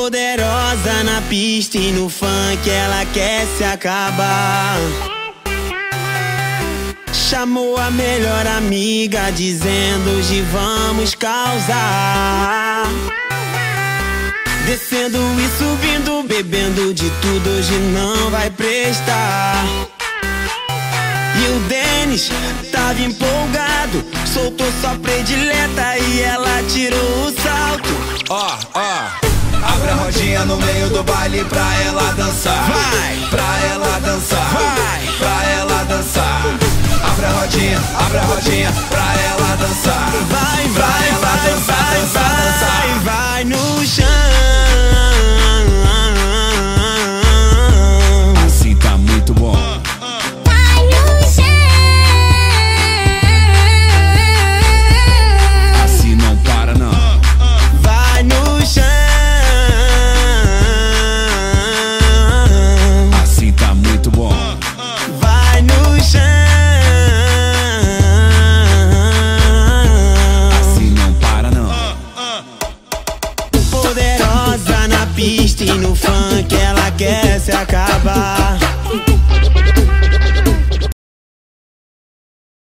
Poderosa na pista e no funk ela quer se acabar. Chamou a melhor amiga dizendo hoje vamos causar. Descendo e subindo, bebendo de tudo, hoje não vai prestar. E o Denis tava empolgado, soltou sua predileta e ela tirou o salto. Abre a rodinha no meio do baile pra ela dançar. Vai! Pra ela dançar. Vai! Pra ela dançar. Abre a rodinha pra ela dançar. Vai, Pra vai, ela vai, dançar, vai, dançar, dançar. vai no chão. Assim tá muito bom. Vai no chão. Assim não para não. Vai no chão. Assim tá muito bom. Vai no chão. Assim não para não. Poderosa na pista e no funk ela quer se acabar.